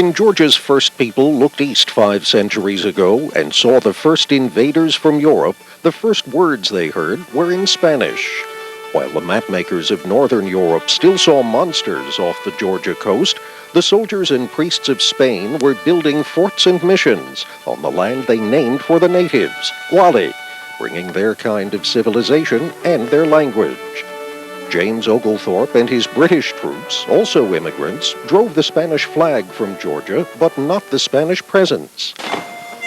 When Georgia's first people looked east 5 centuries ago and saw the first invaders from Europe, the first words they heard were in Spanish. While the mapmakers of northern Europe still saw monsters off the Georgia coast, the soldiers and priests of Spain were building forts and missions on the land they named for the natives, Wali, bringing their kind of civilization and their language. James Oglethorpe and his British troops, also immigrants, drove the Spanish flag from Georgia, but not the Spanish presence.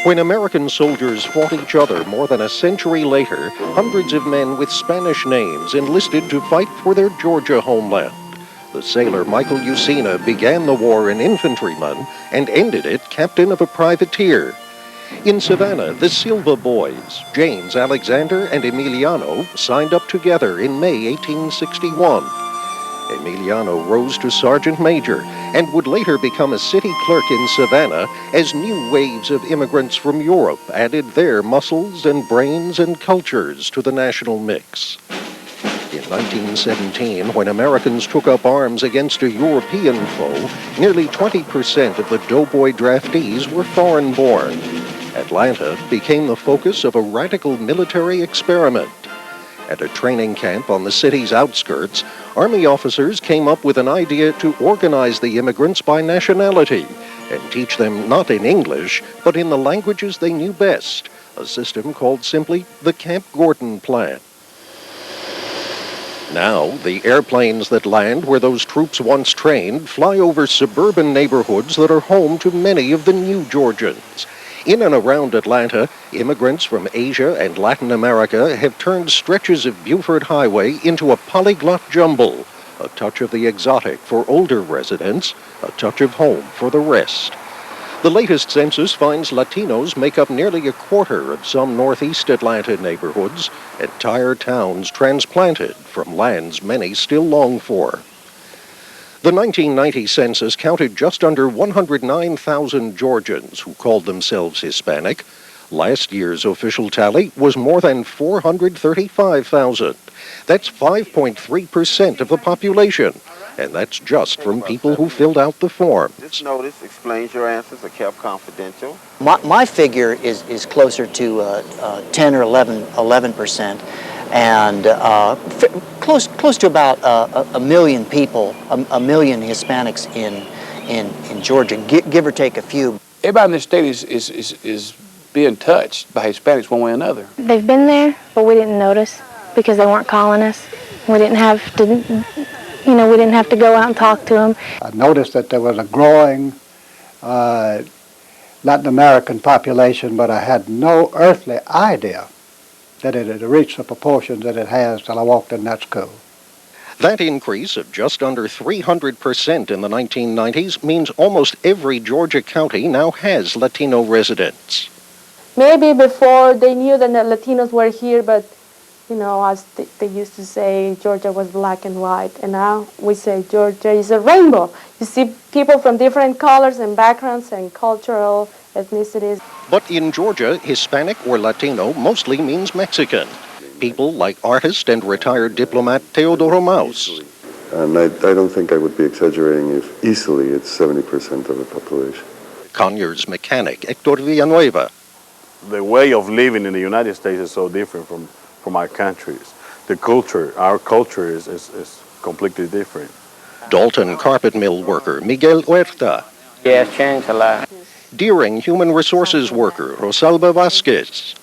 When American soldiers fought each other more than a century later, hundreds of men with Spanish names enlisted to fight for their Georgia homeland. The sailor Michael Usina began the war an infantryman and ended it captain of a privateer. In Savannah, the Silva boys, James, Alexander, and Emiliano, signed up together in May 1861. Emiliano rose to sergeant major and would later become a city clerk in Savannah as new waves of immigrants from Europe added their muscles and brains and cultures to the national mix. In 1917, when Americans took up arms against a European foe, nearly 20% of the doughboy draftees were foreign-born. Atlanta became the focus of a radical military experiment. At a training camp on the city's outskirts, Army officers came up with an idea to organize the immigrants by nationality and teach them not in English, but in the languages they knew best, a system called simply the Camp Gordon Plan. Now, the airplanes that land where those troops once trained fly over suburban neighborhoods that are home to many of the new Georgians. In and around Atlanta, immigrants from Asia and Latin America have turned stretches of Buford Highway into a polyglot jumble, a touch of the exotic for older residents, a touch of home for the rest. The latest census finds Latinos make up nearly a quarter of some northeast Atlanta neighborhoods, entire towns transplanted from lands many still long for. The 1990 census counted just under 109,000 Georgians who called themselves Hispanic. Last year's official tally was more than 435,000. That's 5.3% of the population, and that's just from people who filled out the forms. This notice explains your answers are kept confidential. My figure is closer to 10 or 11%. And close to about a million people, a million Hispanics in Georgia, give or take a few. Everybody in the state is being touched by Hispanics one way or another. They've been there, but we didn't notice because they weren't calling us. We didn't have to, we didn't have to go out and talk to them. I noticed that there was a growing Latin American population, but I had no earthly idea that it had reached the proportions that it has till I walked in that school. That increase of just under 300% in the 1990s means almost every Georgia county now has Latino residents. Maybe before they knew that the Latinos were here, but as they used to say, Georgia was black and white, and now we say Georgia is a rainbow. You see people from different colors and backgrounds and cultural ethnicities. But in Georgia, Hispanic or Latino mostly means Mexican. People like artist and retired diplomat Teodoro Maus. And I don't think I would be exaggerating if easily it's 70% of the population. Conyers mechanic Hector Villanueva. The way of living in the United States is so different from our countries. The culture, our culture is completely different. Dalton carpet mill worker Miguel Huerta. Yeah, it's changed a lot. Deering human resources worker Rosalba Vasquez.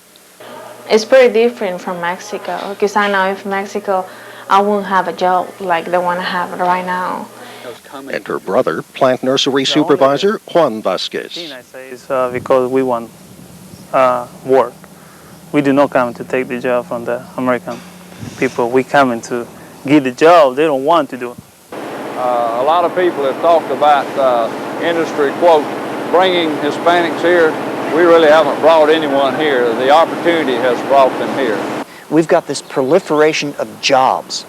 It's pretty different from Mexico, because I know if Mexico, I won't have a job like the one I have right now. And her brother, plant nursery supervisor Juan Vasquez. It's because we want work. We do not come to take the job from the American people. We come to get the job they don't want to do. A lot of people have talked about industry, quote, bringing Hispanics here. We really haven't brought anyone here. The opportunity has brought them here. We've got this proliferation of jobs.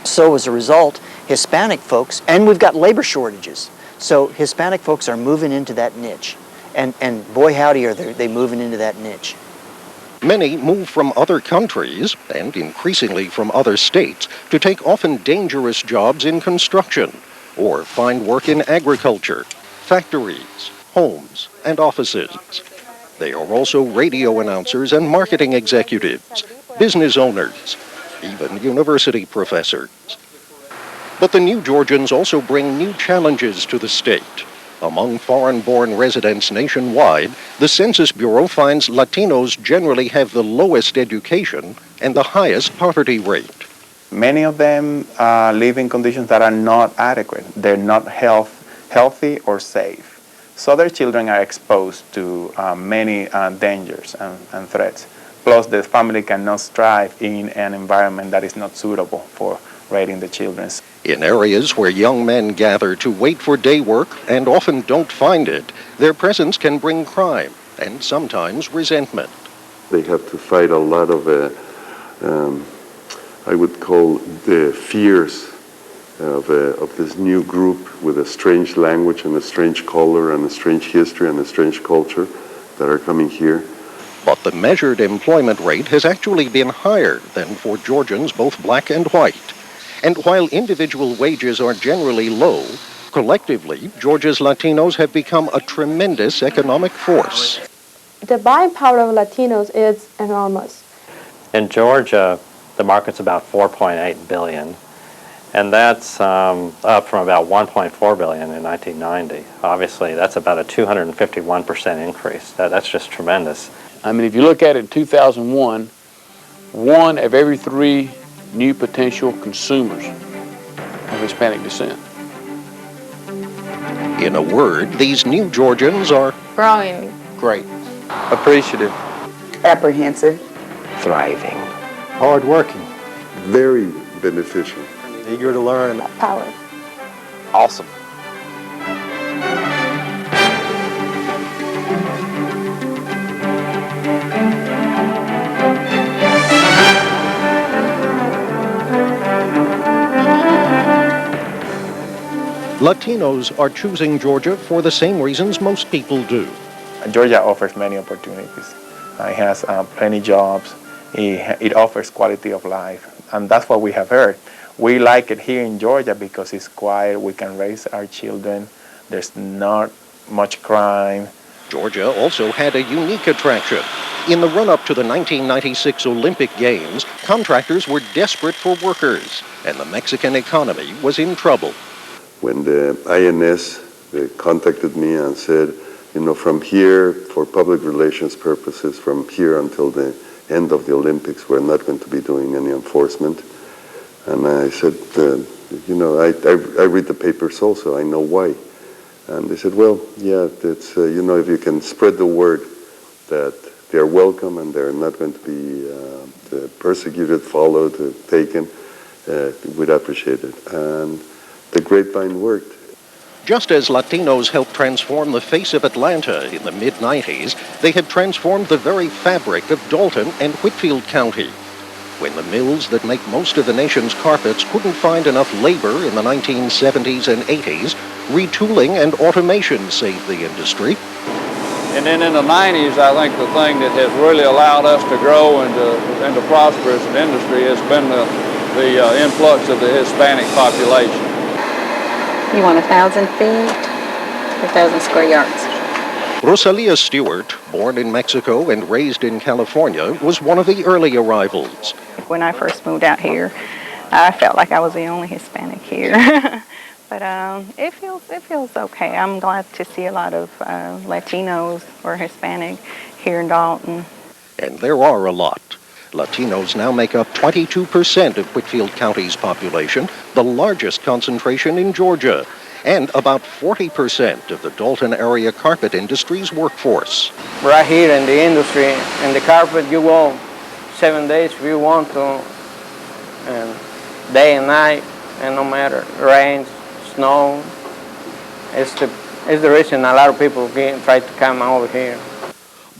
So as a result, Hispanic folks, and we've got labor shortages. So Hispanic folks are moving into that niche. And boy howdy are they moving into that niche. Many move from other countries, and increasingly from other states, to take often dangerous jobs in construction or find work in agriculture. factories, homes, and offices. They are also radio announcers and marketing executives, business owners, even university professors. But the new Georgians also bring new challenges to the state. Among foreign-born residents nationwide, the Census Bureau finds Latinos generally have the lowest education and the highest poverty rate. Many of them live in conditions that are not adequate. They're not healthy or safe. So their children are exposed to many dangers and threats. Plus, the family cannot strive in an environment that is not suitable for raising the children. In areas where young men gather to wait for day work and often don't find it, their presence can bring crime and sometimes resentment. They have to fight a lot of, I would call the fears of this new group with a strange language and a strange color and a strange history and a strange culture that are coming here. But the measured employment rate has actually been higher than for Georgians, both black and white. And while individual wages are generally low, collectively, Georgia's Latinos have become a tremendous economic force. The buying power of Latinos is enormous. In Georgia, the market's about $4.8 billion, and that's up from about $1.4 billion in 1990. Obviously, that's about a 251% increase. That's just tremendous. I mean, if you look at it in 2001, 1 of every 3 new potential consumers of Hispanic descent. In a word, these new Georgians are Growing. Great. Appreciative. Apprehensive. Thriving. Hardworking. Very beneficial. Eager to learn. Power. Awesome. Latinos are choosing Georgia for the same reasons most people do. Georgia offers many opportunities. It has plenty jobs. It offers quality of life. And that's what we have heard. We like it here in Georgia because it's quiet. We can raise our children. There's not much crime. Georgia also had a unique attraction. In the run-up to the 1996 Olympic Games, contractors were desperate for workers, and the Mexican economy was in trouble. When the INS contacted me and said, from here, for public relations purposes, from here until the end of the Olympics, we're not going to be doing any enforcement. And I said, I read the papers also, I know why. And they said, well, yeah, it's, if you can spread the word that they're welcome and they're not going to be persecuted, followed, taken, we'd appreciate it. And the grapevine worked. Just as Latinos helped transform the face of Atlanta in the mid-90s, they had transformed the very fabric of Dalton and Whitfield County. When the mills that make most of the nation's carpets couldn't find enough labor in the 1970s and 80s, retooling and automation saved the industry. And then in the 90s, I think the thing that has really allowed us to grow and to prosper as an industry has been the influx of the Hispanic population. You want 1,000 feet, 1,000 square yards. Rosalia Stewart, born in Mexico and raised in California, was one of the early arrivals. When I first moved out here, I felt like I was the only Hispanic here. But it feels okay. I'm glad to see a lot of Latinos or Hispanic here in Dalton. And there are a lot. Latinos now make up 22% of Whitfield County's population, the largest concentration in Georgia, and about 40% of the Dalton area carpet industry's workforce. Right here in the industry, in the carpet, you go 7 days if you want to, and day and night, and no matter rain, snow. It's the reason a lot of people try to come over here.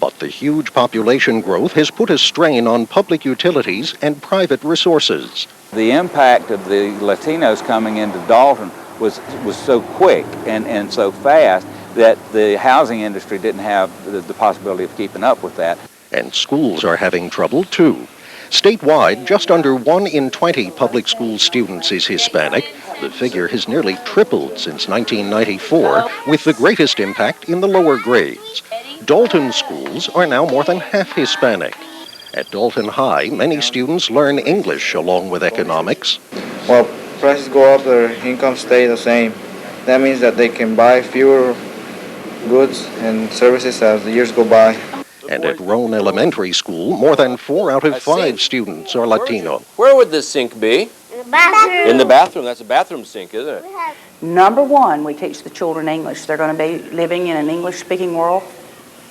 But the huge population growth has put a strain on public utilities and private resources. The impact of the Latinos coming into Dalton was so quick and so fast that the housing industry didn't have the possibility of keeping up with that. And schools are having trouble too. Statewide, just under 1 in 20 public school students is Hispanic. The figure has nearly tripled since 1994, with the greatest impact in the lower grades. Dalton schools are now more than half Hispanic. At Dalton High, many students learn English along with economics. Well, prices go up, their incomes stay the same. That means that they can buy fewer goods and services as the years go by. And at Roan Elementary School, more than 4 out of 5 students are Latino. Where would this sink be? Bathroom. In the bathroom. That's a bathroom sink, isn't it? Number one, we teach the children English. They're going to be living in an English-speaking world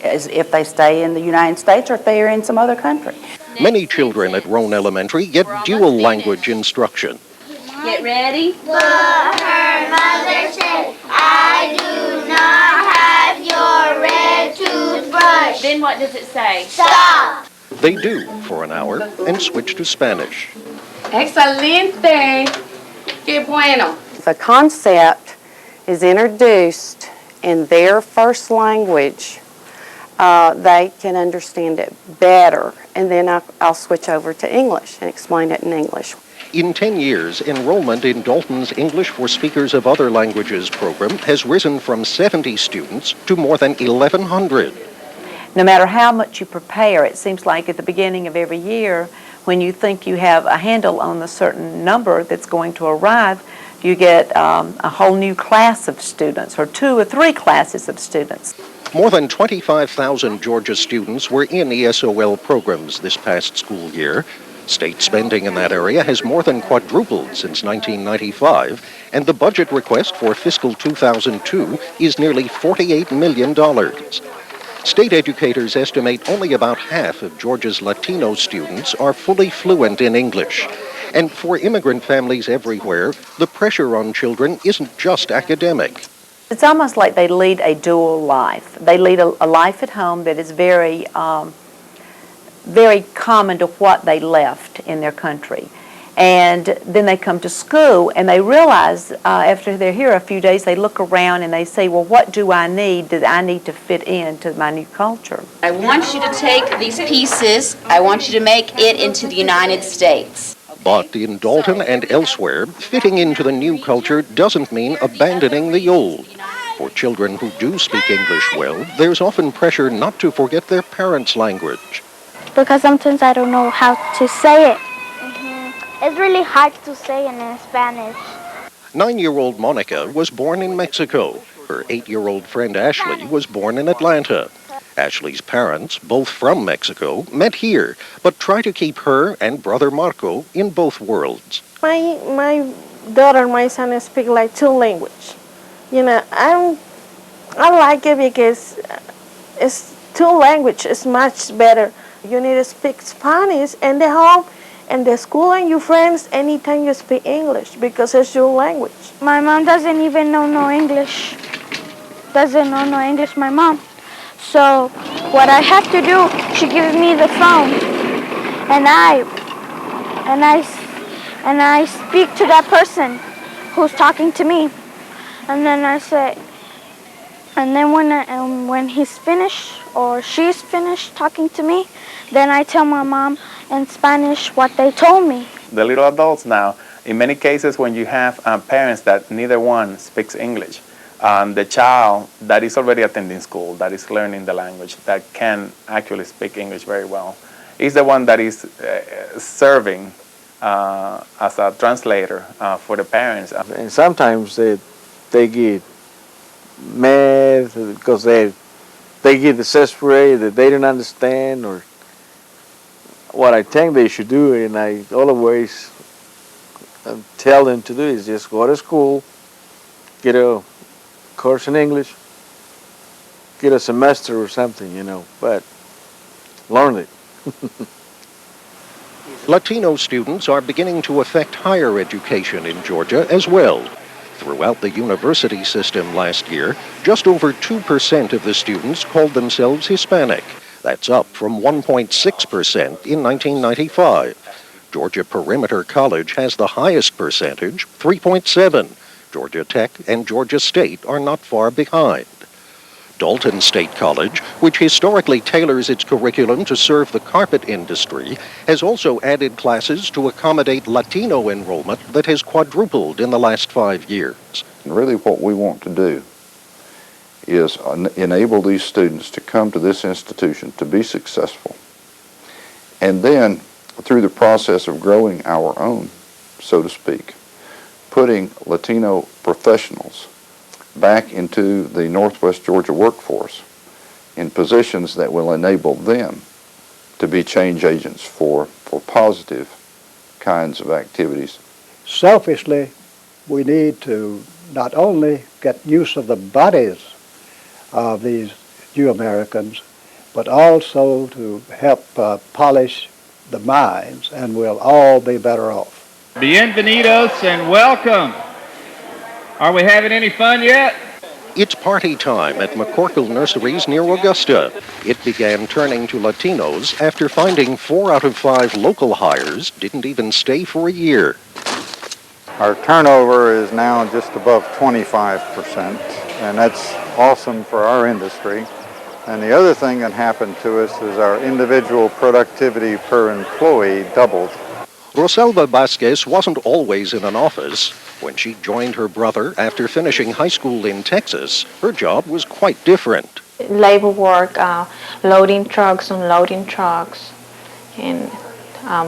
as if they stay in the United States or if they are in some other country. Many children at Roan Elementary get dual language instruction. Get ready. But her mother said, I do not have your red toothbrush. Then what does it say? Stop. They do for an hour and switch to Spanish. Excelente. Qué bueno. The concept is introduced in their first language. They can understand it better, and then I'll switch over to English and explain it in English. In 10 years, enrollment in Dalton's English for Speakers of Other Languages program has risen from 70 students to more than 1,100. No matter how much you prepare, it seems like at the beginning of every year, when you think you have a handle on the certain number that's going to arrive, you get a whole new class of students, or 2 or 3 classes of students. More than 25,000 Georgia students were in ESOL programs this past school year. State spending in that area has more than quadrupled since 1995, and the budget request for fiscal 2002 is nearly $48 million. State educators estimate only about half of Georgia's Latino students are fully fluent in English. And for immigrant families everywhere, the pressure on children isn't just academic. It's almost like they lead a dual life. They lead a life at home that is very common to what they left in their country. And then they come to school and they realize after they're here a few days, they look around and they say, well, what do I need that I need to fit into my new culture? I want you to take these pieces, I want you to make it into the United States. But in Dalton and elsewhere, fitting into the new culture doesn't mean abandoning the old. For children who do speak English well, there's often pressure not to forget their parents' language. Because sometimes I don't know how to say it. It's really hard to say in Spanish. 9-year-old Monica was born in Mexico. Her 8-year-old friend Ashley was born in Atlanta. Ashley's parents, both from Mexico, met here, but try to keep her and brother Marco in both worlds. My daughter and my son speak like 2 languages. You know, I like it because it's 2 languages. It's much better. You need to speak Spanish in the home, in the school, and your friends anytime you speak English because it's your language. My mom doesn't even know no English. Doesn't know no English, my mom. So what I have to do, she gives me the phone, and I speak to that person who's talking to me, and then I say, and then when he's finished or she's finished talking to me, then I tell my mom in Spanish what they told me. The little adults now, in many cases when you have parents that neither one speaks English, the child that is already attending school, that is learning the language, that can actually speak English very well, is the one that is serving as a translator for the parents. And sometimes they get mad because they get desperate that they don't understand or what I think they should do, and I always tell them to do is just go to school, get a course in English, get a semester or something, you know, but learn it. Latino students are beginning to affect higher education in Georgia as well. Throughout the university system last year, just over 2% of the students called themselves Hispanic. That's up from 1.6% in 1995. Georgia Perimeter College has the highest percentage, 3.7%. Georgia Tech and Georgia State are not far behind. Dalton State College, which historically tailors its curriculum to serve the carpet industry, has also added classes to accommodate Latino enrollment that has quadrupled in the last 5 years. And really what we want to do is enable these students to come to this institution to be successful. And then, through the process of growing our own, so to speak, putting Latino professionals back into the Northwest Georgia workforce in positions that will enable them to be change agents for positive kinds of activities. Selfishly, we need to not only get use of the bodies of these new Americans, but also to help polish the minds, and we'll all be better off. Bienvenidos and welcome. Are we having any fun yet? It's party time at McCorkle Nurseries near Augusta. It began turning to Latinos after finding 4 out of 5 local hires didn't even stay for a year. Our turnover is now just above 25%, and that's awesome for our industry. And the other thing that happened to us is our individual productivity per employee doubled. Rosalba Vasquez wasn't always in an office. When she joined her brother after finishing high school in Texas, her job was quite different. Labor work, loading trucks, unloading trucks, and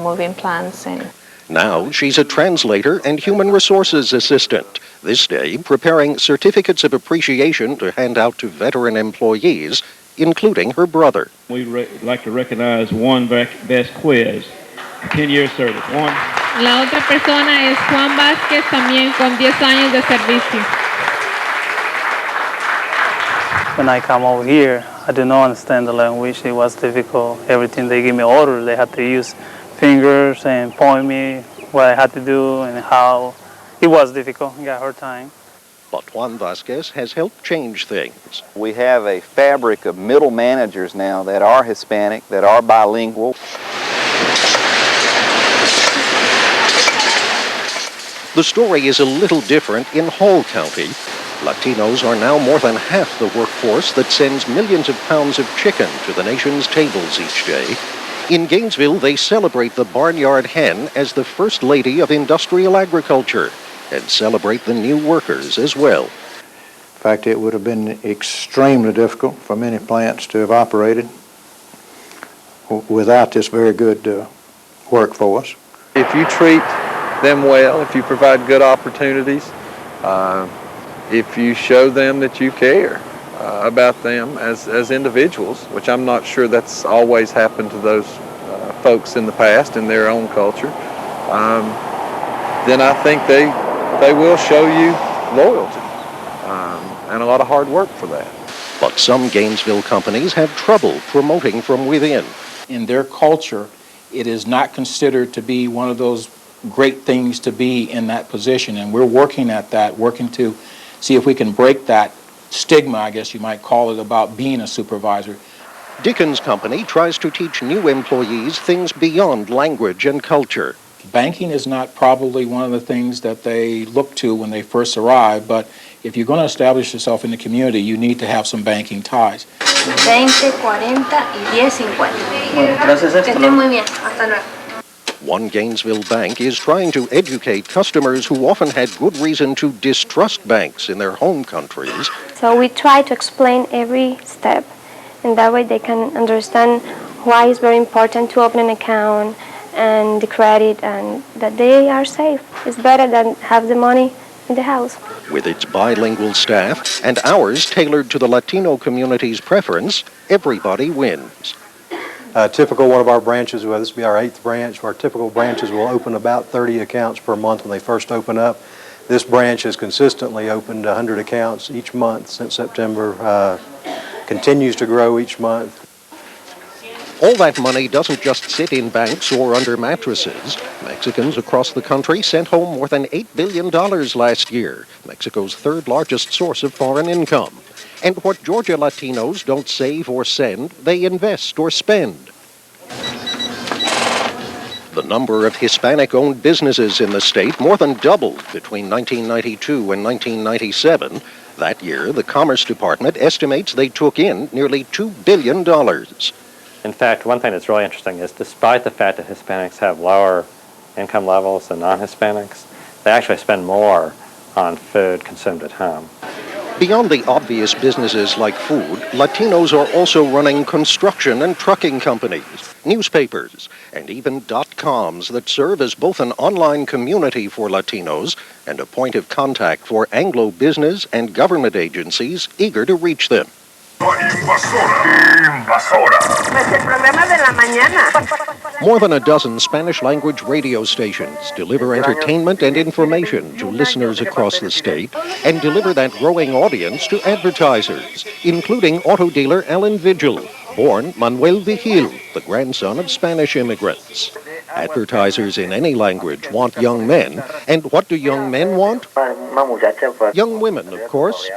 moving plants. Now she's a translator and human resources assistant. This day, preparing certificates of appreciation to hand out to veteran employees, including her brother. We'd like to recognize Juan Vasquez, 10-year service. Juan. La otra persona es Juan Vázquez, también con 10 años de servicio. When I come over here, I do not understand the language. It was difficult. Everything they give me orders, they had to use fingers and point me what I had to do and how. It was difficult. I got hard time. But Juan Vasquez has helped change things. We have a fabric of middle managers now that are Hispanic, that are bilingual. The story is a little different in Hall County. Latinos are now more than half the workforce that sends millions of pounds of chicken to the nation's tables each day. In Gainesville, they celebrate the barnyard hen as the first lady of industrial agriculture and celebrate the new workers as well. In fact, it would have been extremely difficult for many plants to have operated without this very good workforce. If you treat them well, if you provide good opportunities, if you show them that you care about them as individuals, which I'm not sure that's always happened to those folks in the past in their own culture, then I think they will show you loyalty and a lot of hard work for that. But some Gainesville companies have trouble promoting from within. In their culture, it is not considered to be one of those great things to be in that position, and we're working at that, working to see if we can break that stigma, I guess you might call it, about being a supervisor. Dickens Company tries to teach new employees things beyond language and culture. Banking is not probably one of the things that they look to when they first arrive, but if you're going to establish yourself in the community, you need to have some banking ties. 20, 40 y 10, 50. Bueno, gracias. Que estén muy bien. Hasta luego. One Gainesville bank is trying to educate customers who often had good reason to distrust banks in their home countries. So we try to explain every step, and that way they can understand why it's very important to open an account and the credit, and that they are safe. It's better than have the money in the house. With its bilingual staff and hours tailored to the Latino community's preference, everybody wins. Typical one of our branches, well, this will be our 8th branch. Our typical branches will open about 30 accounts per month when they first open up. This branch has consistently opened 100 accounts each month since September, continues to grow each month. All that money doesn't just sit in banks or under mattresses. Mexicans across the country sent home more than $8 billion last year, Mexico's 3rd largest source of foreign income. And what Georgia Latinos don't save or send, they invest or spend. The number of Hispanic-owned businesses in the state more than doubled between 1992 and 1997. That year, the Commerce Department estimates they took in nearly $2 billion. In fact, one thing that's really interesting is despite the fact that Hispanics have lower income levels than non-Hispanics, they actually spend more on food consumed at home. Beyond the obvious businesses like food, Latinos are also running construction and trucking companies, newspapers, and even .coms that serve as both an online community for Latinos and a point of contact for Anglo business and government agencies eager to reach them. More than a dozen Spanish-language radio stations deliver entertainment and information to listeners across the state and deliver that growing audience to advertisers, including auto dealer Alan Vigil, born Manuel Vigil, the grandson of Spanish immigrants. Advertisers in any language want young men, and what do young men want? Young women, of course.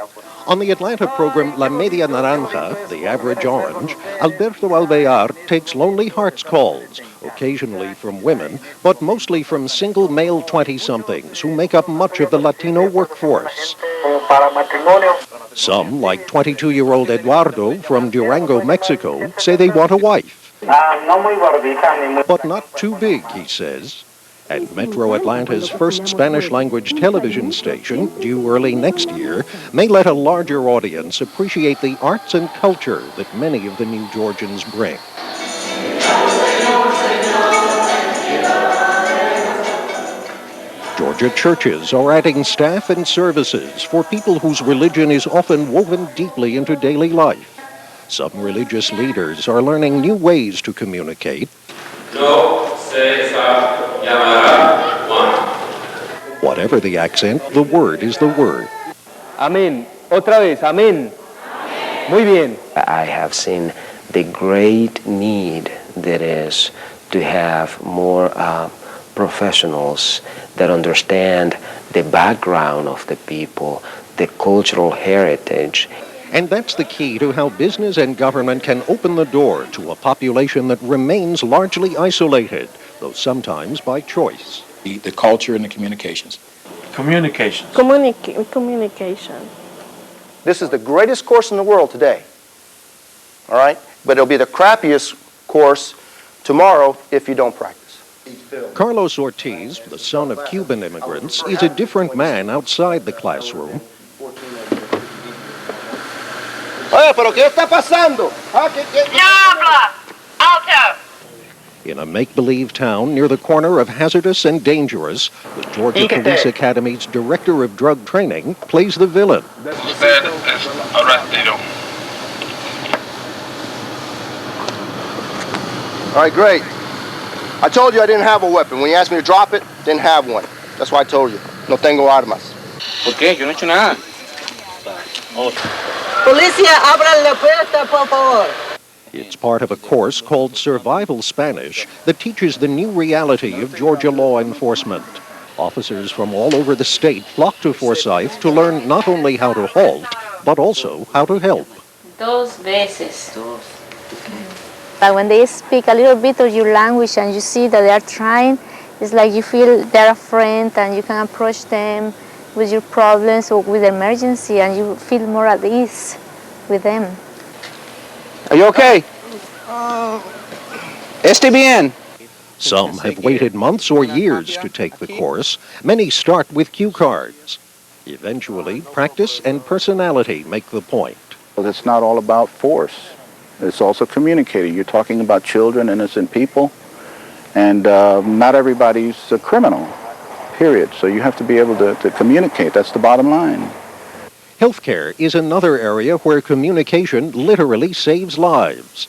On the Atlanta program La Media Naranja, the average orange, Alberto Alvear takes lonely hearts calls, occasionally from women, but mostly from single male 20-somethings who make up much of the Latino workforce. Some, like 22-year-old Eduardo from Durango, Mexico, say they want a wife. But not too big, he says. And Metro Atlanta's first Spanish-language television station, due early next year, may let a larger audience appreciate the arts and culture that many of the New Georgians bring. Georgia churches are adding staff and services for people whose religion is often woven deeply into daily life. Some religious leaders are learning new ways to communicate. Whatever the accent, the word is the word. Amén. Otra vez. Amén. Muy bien. I have seen the great need that is to have more professionals that understand the background of the people, the cultural heritage. And that's the key to how business and government can open the door to a population that remains largely isolated, though sometimes by choice. The culture and the communications. Communication. Communication. This is the greatest course in the world today, all right? But it'll be the crappiest course tomorrow if you don't practice. Carlos Ortiz, the son of Cuban immigrants, is a different man outside the classroom. Oye, pero ¿qué está pasando? Alto. In a make-believe town near the corner of hazardous and dangerous, the Georgia Police Academy's director of drug training plays the villain. Usted es arrestado. All right, great. I told you I didn't have a weapon. When you asked me to drop it, didn't have one. That's why I told you. No tengo armas. ¿Por qué? Yo no he hecho nada. Policía, abran la puerta, por favor. It's part of a course called Survival Spanish that teaches the new reality of Georgia law enforcement. Officers from all over the state flock to Forsyth to learn not only how to halt, but also how to help. Dos veces. But when they speak a little bit of your language and you see that they are trying, it's like you feel they're a friend and you can approach them with your problems or with emergency and you feel more at ease with them. Are you okay? Esté bien. Some have waited months or years to take the course. Many start with cue cards. Eventually, practice and personality make the point. Well, it's not all about force. It's also communicating. You're talking about children, innocent people, and not everybody's a criminal, period. So you have to be able to communicate. That's the bottom line. Healthcare is another area where communication literally saves lives.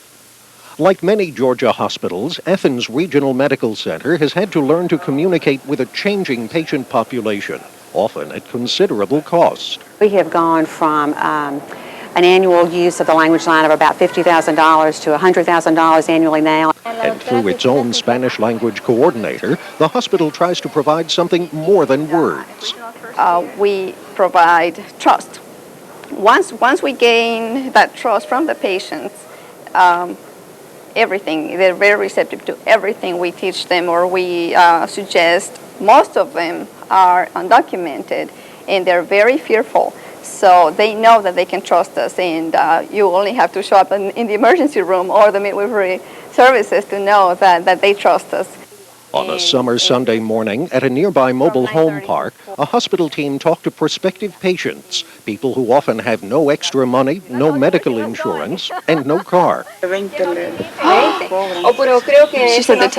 Like many Georgia hospitals, Athens Regional Medical Center has had to learn to communicate with a changing patient population, often at considerable cost. We have gone from an annual use of the language line of about $50,000 to $100,000 annually now. And through its own Spanish language coordinator, the hospital tries to provide something more than words. We provide trust. Once we gain that trust from the patients, everything, they're very receptive to everything we teach them or we suggest. Most of them are undocumented and they're very fearful So they know that they can trust us, and you only have to show up in the emergency room or the midwifery services to know that they trust us. On a summer Sunday morning at a nearby mobile home park, a hospital team talked to prospective patients, people who often have no extra money, no medical insurance, and no car. She said that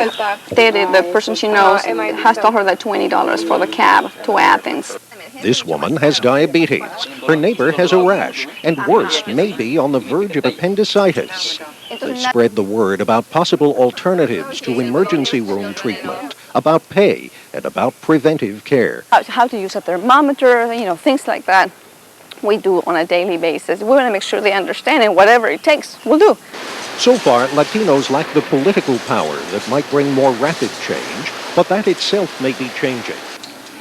the person she knows has told her that $20 for the cab to Athens. This woman has diabetes. Her neighbor has a rash, and worse, may be on the verge of appendicitis. They spread the word about possible alternatives to emergency room treatment, about pay, and about preventive care. How to use a thermometer, things like that. We do on a daily basis. We want to make sure they understand, and whatever it takes, we'll do. So far, Latinos lack the political power that might bring more rapid change, but that itself may be changing.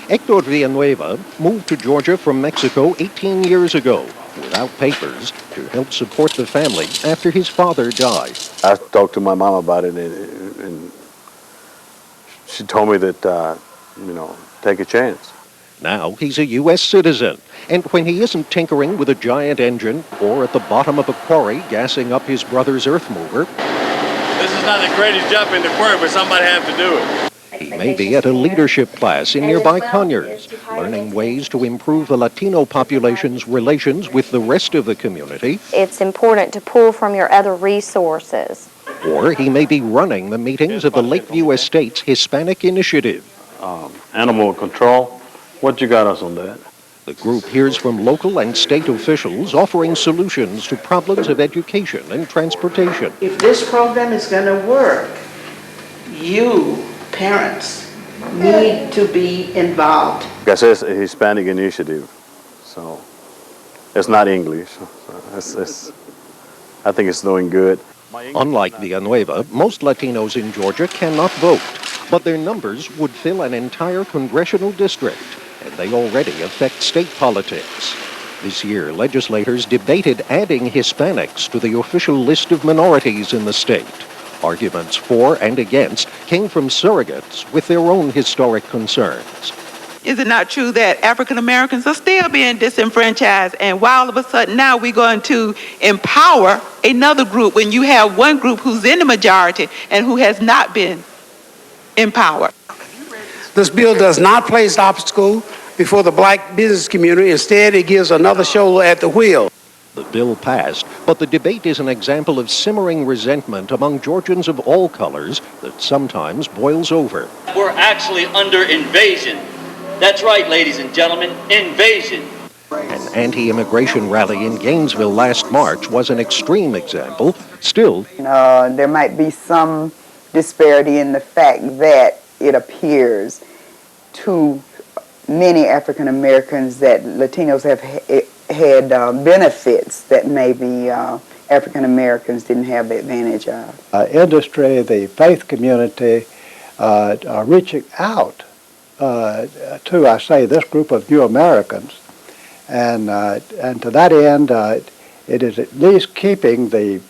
Hector Villanueva moved to Georgia from Mexico 18 years ago, without papers, to help support the family after his father died. I talked to my mom about it, and she told me that, take a chance. Now he's a U.S. citizen, and when he isn't tinkering with a giant engine or at the bottom of a quarry gassing up his brother's earth mover, this is not the greatest job in the world, but somebody has to do it. He may be at a leadership class in nearby Conyers, learning ways to improve the Latino population's relations with the rest of the community. It's important to pull from your other resources. Or he may be running the meetings of the Lakeview Estate's Hispanic Initiative. Animal control, what you got us on that? The group hears from local and state officials offering solutions to problems of education and transportation. If this program is going to work, you, parents, need to be involved. Like I said, it's a Hispanic initiative, so it's not English. I think it's doing good. Unlike Villanueva, most Latinos in Georgia cannot vote, but their numbers would fill an entire congressional district, and they already affect state politics. This year, legislators debated adding Hispanics to the official list of minorities in the state. Arguments for and against came from surrogates with their own historic concerns. Is it not true that African Americans are still being disenfranchised, and why all of a sudden now we're going to empower another group when you have one group who's in the majority and who has not been empowered? This bill does not place obstacle before the black business community. Instead, it gives another shoulder at the wheel. The bill passed, but the debate is an example of simmering resentment among Georgians of all colors that sometimes boils over. We're actually under invasion. That's right, ladies and gentlemen, invasion. An anti-immigration rally in Gainesville last March was an extreme example. Still, there might be some disparity in the fact that it appears to many African Americans that Latinos have had benefits that maybe African Americans didn't have the advantage of. Industry, the faith community are reaching out to, I say, this group of new Americans, and to that end, it is at least keeping the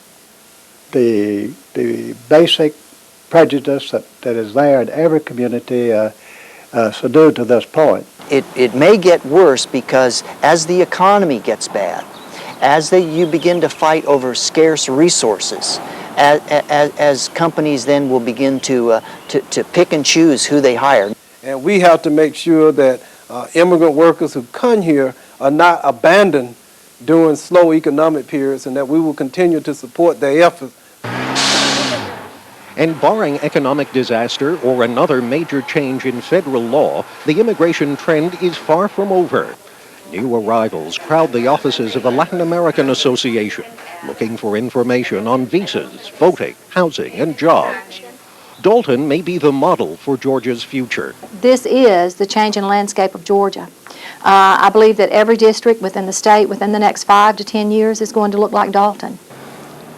basic prejudice that is there in every community subdued to this point. It may get worse because as the economy gets bad, as you begin to fight over scarce resources, as companies then will begin to pick and choose who they hire. And we have to make sure that immigrant workers who come here are not abandoned during slow economic periods, and that we will continue to support their efforts. And barring economic disaster or another major change in federal law, the immigration trend is far from over. New arrivals crowd the offices of the Latin American Association, looking for information on visas, voting, housing, and jobs. Dalton may be the model for Georgia's future. This is the changing landscape of Georgia. I believe that every district within the state within the next 5 to 10 years is going to look like Dalton.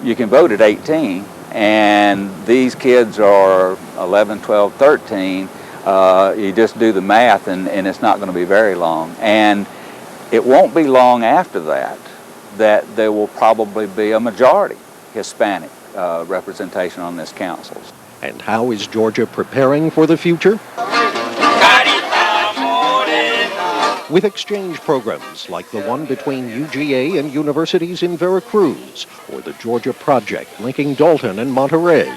You can vote at 18, and these kids are 11, 12, 13. You just do the math, and it's not going to be very long. And it won't be long after that there will probably be a majority Hispanic representation on this council. And how is Georgia preparing for the future? with exchange programs like the one between UGA and universities in Veracruz, or the Georgia Project linking Dalton and Monterey,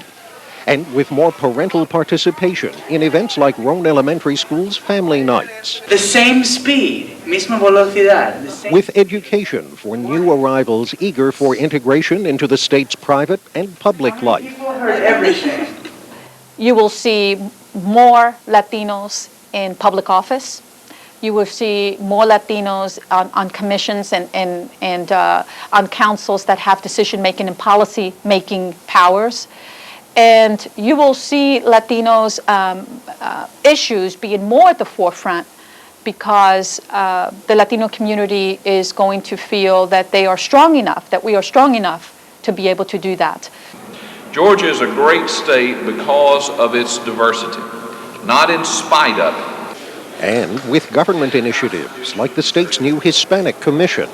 and with more parental participation in events like Roan Elementary School's Family Nights. The same speed, misma velocidad. With education for new arrivals eager for integration into the state's private and public life. You will see more Latinos in public office. You will see more Latinos on commissions and on councils that have decision-making and policy-making powers. And you will see Latinos' issues being more at the forefront because the Latino community is going to feel that they are strong enough, that we are strong enough to be able to do that. Georgia is a great state because of its diversity, not in spite of it. And with government initiatives like the state's new Hispanic Commission.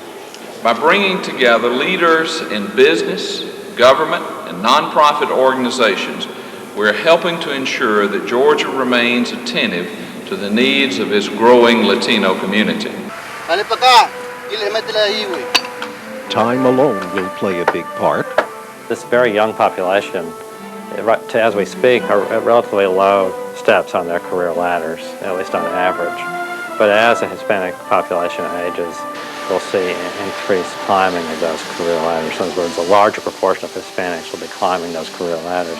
By bringing together leaders in business, government, and nonprofit organizations, we're helping to ensure that Georgia remains attentive to the needs of its growing Latino community. Time alone will play a big part. This very young population, as we speak, are at relatively low steps on their career ladders, at least on average. But as the Hispanic population ages, we'll see increased climbing of those career ladders. In other words, a larger proportion of Hispanics will be climbing those career ladders.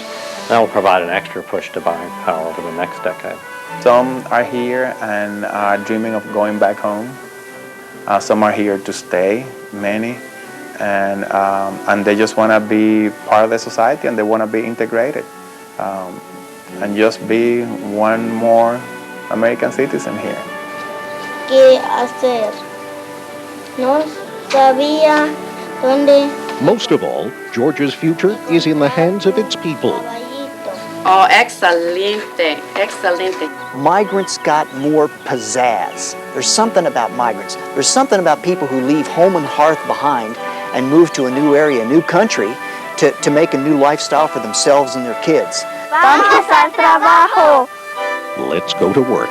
That will provide an extra push to buying power over the next decade. Some are here and are dreaming of going back home. Some are here to stay, many. And they just want to be part of the society and they want to be integrated and just be one more American citizen here. ¿Qué hacer? No sabía dónde. Most of all, Georgia's future is in the hands of its people. Oh, excelente, excelente. Migrants got more pizzazz. There's something about migrants. There's something about people who leave home and hearth behind and move to a new area, a new country, to make a new lifestyle for themselves and their kids. Vamos al trabajo. Let's go to work.